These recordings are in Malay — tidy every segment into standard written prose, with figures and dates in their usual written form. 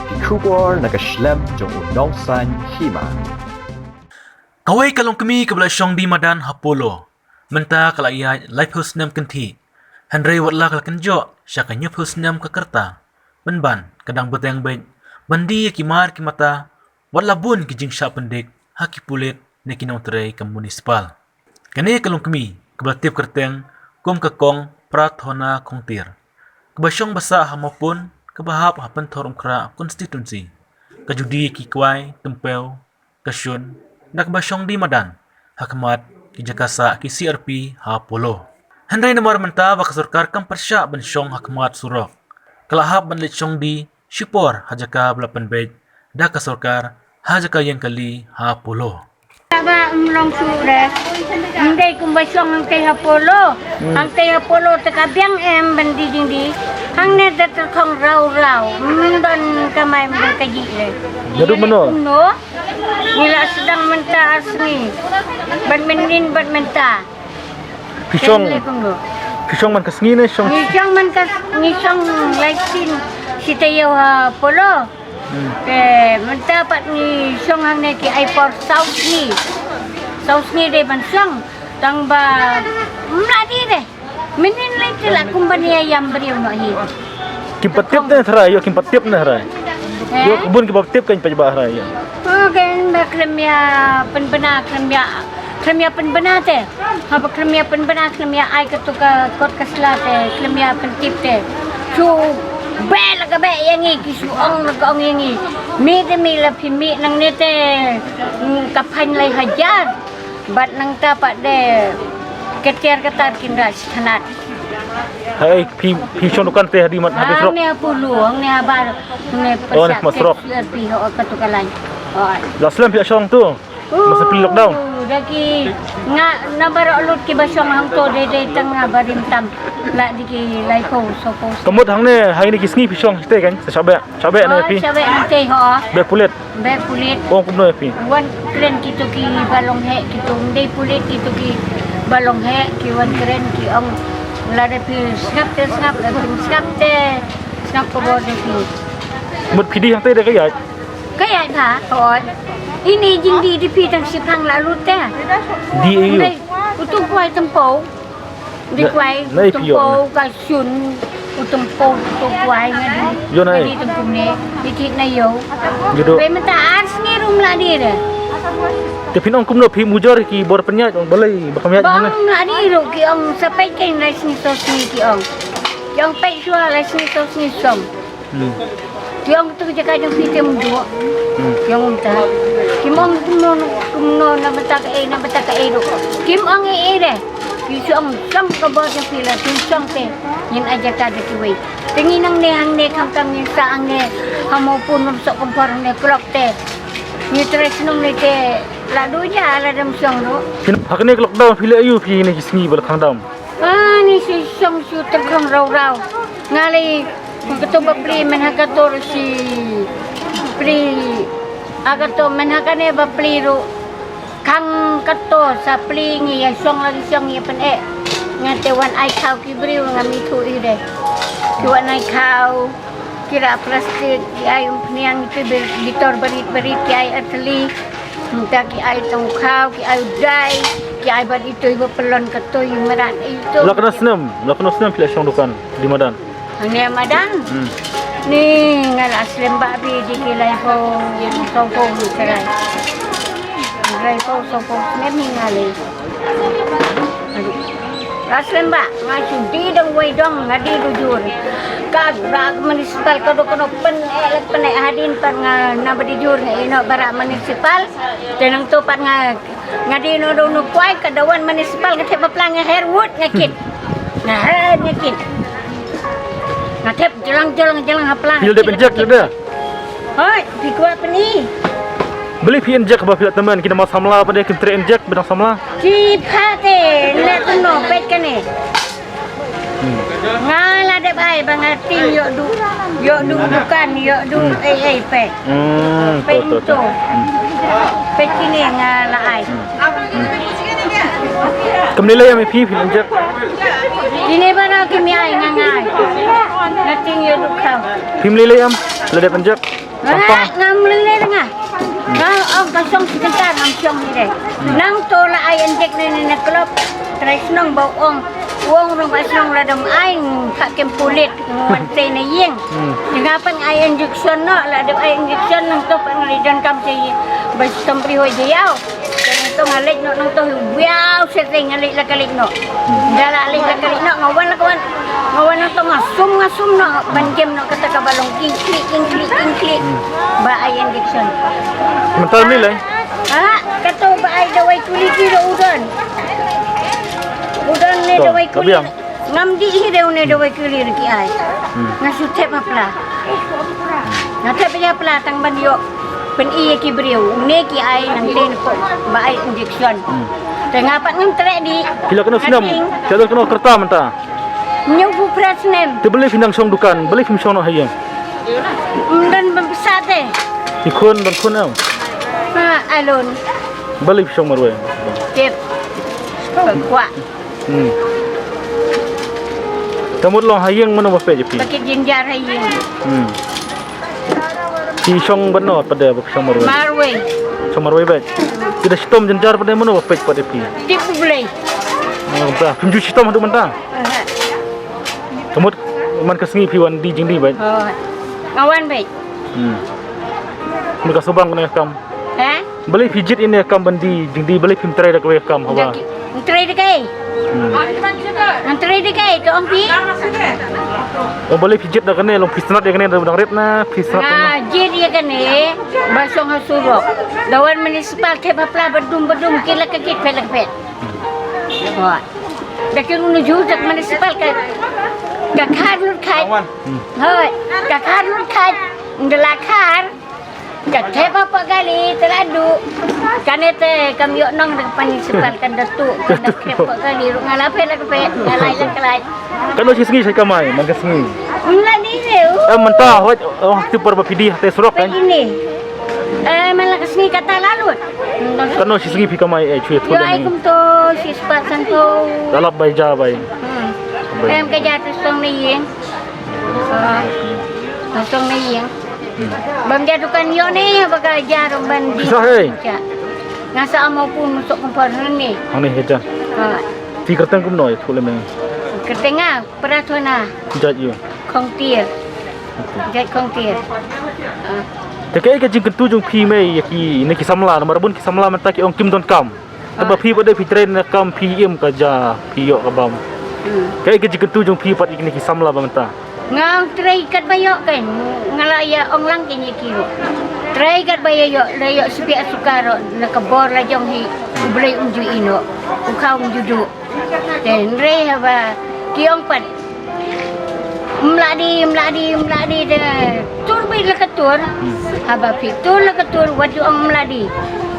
Kikubor nakaslem jong udongsan hima. Kawai kalong kami kabla syong di madan hapolo. Menta kalayay life host nam kanti. Handray watla kal kanjo siya kanyup host nam kakarta. Banban kadang beteng baik. Bandi kimar kimata watla bun kijing siya pendik haki pulit na kinauteray ka municipal. Kani kalong kami kabla tip kerteng kum kakong prat hona kongtir. Kabasyong basa hamapun kabahap hapan thorum kra constituency. Kajudi kikwai tempel kasyun nakbasyong di madan hakamat kijakasa ki CRP hapolo. Handray namar menta baka sarkar kam persya bansyong hakamat surok. Kalahap banlit syong di syupor hajaka belapan bed da ka sarkar hajaka yang kali hapolo. Ba umlong sure. Hindi kumbasyong ang kay Apollo. Ang kay Apollo takabyang bandi di. Ang net kong raw. Mundon kamay kaji. Jadu mano? No. Nila sedang mentaas ni. Badminta. Pisong man kasngi na syong. Ngisong like sin si Tayo Apollo. Mentapat ni song hang neki ai por South ni de ban song tang ba mladi de minin lai tila kumbania yang beriu no hi Kimpatip na thara yo kimpatip na thara. Yo kebun kimpatip kan pajba thara yo. Kan ba kremia penbena te apa kremia penbena kremia ai ketuka kot kasla te kremia pentip te su bel ka be yangi kisuong nagong yangi mi la pimi nang nete kapan lai hajar bat nang tapak de ketiar ketar kindra sanat Hai pisong dukan teh di mat habis rok. ne puluang ne abar ne Oh, ne masrok. pi ho katukalan oh Laslam pisong tu. Masa pilok down. Daki nga nabaro ulut ki basyong hang to de tanga barimtam la diki lai ko so ko Kamut hang ne hai ni kisngi pisong ste kan. Sabe na pi. sabe ante ho Be pulit. Oh kumno pi. Wan kren kito ki balong he kito ndai pulit kito ki balong he ki wan kren ki ang lade pi snap ko bo de pi Mut pidi hang teh de kaya. kaya tha on ini jing di pi tang sipang lalu teh Di iyo. Đây, utung quay tempo. Đi quay Này, tempo ka sun utung po utung quay nga di. Yo này. Di tempo ne. Di kit na yo. Gitu. Pe mata ars ni rum la di de. Te pinong kumno pi mujor ki bor penya balai bakamya Bang hang. na di ro ki ang sapay kay rice ni sos ni ki ang. Ki ang pay swa rice ni sos ni som. Ki ang tu jaga jang pite mo do. Ki ang ta. Kim ang kumno na mata ka ero. Kim ang ere. Kisong sang kabot ng pila tinsong te yin aja ka de kiway. Tingin ang nehang ne kang kang yin sa ang ne hamo punom sa kumpar ne klok te. Ni tres nung ne te ladu ja ala dam song no. Hakne lockdown pila ayu pi ni kisngi bal khang dam. Ni si song su terkang raw. Ngali ketua beli menhakator si beli agato menhakane ba beli ro kang kato sa plingi ya song lagi song ya pen ngate wan ai kau ki briu ngami tu ide ki wan ai kau kira plastik ki ai pniang itu ditor berit ki ai atli minta ki ai tong kau ki ai dai ki ai bat itu ibu pelon kato merat itu Lakna senam pila syong dukan di Madan. Ni madan ni ngal aslem babi di kilai ko yang kau kerai Rai ko so ko nem ngali. Raslen ba, ngasu di dong way dong ngadi rujur. Ka rag municipal ko kono pen hadin par nga nabadi jur nga ino bara municipal. Tenang to par nga ngadi no do no kwai kadawan municipal nga tep plang nga Hairwood nga kit. Nga head nga kit. Nga tep jelang haplang. Pil de penjak ada. Hoi, pikwa pani. Beli pi injek ba pila teman kita mas samla pada kim tre injek bedang samla. Di pate let no pet kane. Ngala de bai bangatin yo du bukan yo du pet. Pet itu. Pet kini ngala ai. Kemnilai yang pi pil injek. Ini bara kimi ai ngangai. Nating yo du kau. Pi mlilai am lede penjak. ngam lele ngah. Ngah ang kasong sebentar ngam siong ni deh. Nang tola ai anjek ni klub. Trai senang bau ong. Wong rong asong ladam aing kak kem pulit ngante na yeng. Ngapan ai injection no ladam ai injection nang to pangalidan kam say bas tampri hoy diaw. Kani to ngalik no nang to biaw setting ngalik la kalik no. Dala alik la kalik no ngawan la kawan. Ngawan nang to ngasum no banjem no kata kabalong king klik. Ba ai injection. Mental nilai. Kato ba ai dawai kulit kilo udon. Udang ni Tuh, dawai tapi kulit. yang- Ngam di hidau ni dawai kulit ki ai. Ngasutep apla. Ngatep ya apla tang banyo. Pen iya ki beriu. Ne ki ai nang ten ko ba ai injection. Tengapat ngam trek di. Kila kena senam. Kila kena kerta mentah. Nyubu presnem. Dia beli finang song dukan, beli film song no hayang. Dan membesar teh. Ikun dan kun am. Alun. Beli film marwai. Tip. Kuat. Kamu long hayang mana apa je pi? Pakai jinjar haying. Pi song bano pada film marwai. Marway. Song marwai baik. Tidak sitom jenjar pada mana apa pada pi? Tip boleh. Mentah. Film ju sitom tu mentah. Kamu man kesengi pi wan di jing di baik. Ngawan baik. Mereka sobang kena kam. Beli pijit ini kam bandi jing di beli film try dak we kam hawa. Antara dekai. Antara dekai tu Om Pi. Oh boleh pijit dah kena long pisnat dia kena dah red na pisnat. Nah, jadi kan basong hasurok. Dawan municipal teh bapla bedum kila kekit pelak pet. Wah. Dakin menuju dak municipal ke kakar lut kai. Hoi, kakar lut kai. Ndelakar. Dak teh bapa kali teradu. Kanete kami yok nong dak municipal kan datu. Dak kepa kali ngalape lak pet, ngalai lak kelai. Kan osi sengi saya kamai, man kesengi. Mula ni reu. Mentah wat oh tu per bapidi hati surok kan. Begini. Malah kesini kata lalut. Kan osi sengi pi kamai cuy tu Yo ni. aikum to si sepasan to. Dalap bai ja bai. Em kerja tu song ni yeng. Song ni yeng. Bang jadukan yo ni bekerja rumban di. Kisah hei. Ngasa mau pun masuk kompor ni. Hang ni heja. Ti kertang kum noi tu le meng. Ketengah peratuna Jat you. kong tir. Jat kong tir. Tekai ke jing kentu jung pi mei ki ni ki samla nomor bun ki samla mentah ki ong kim don kam. Taba pi pada pi train kam pi im ka ja pi yok ka bam. Kai ke jing kentu jung pi pat ni ki samla ba mentah. Ngau tray kat bayok kan ngalaya ong lang kini kilo. Tray kat bayok layok sepi sukaro nakabor la jong hi ublay unju ino. Ukau unju. Dan re haba kiong pat. Mladi de tur bay la katur. Haba fitur la katur waju ong mladi.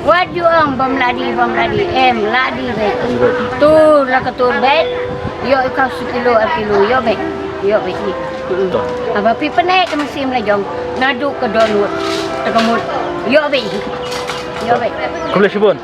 Waju ong bamladi ladi be. Tur la katur be. Yo ukau sekilo yo be. Yo be. Apa pi penek ke mesin lajong ngaduk ke donut tegemut yo be Kau boleh sibun.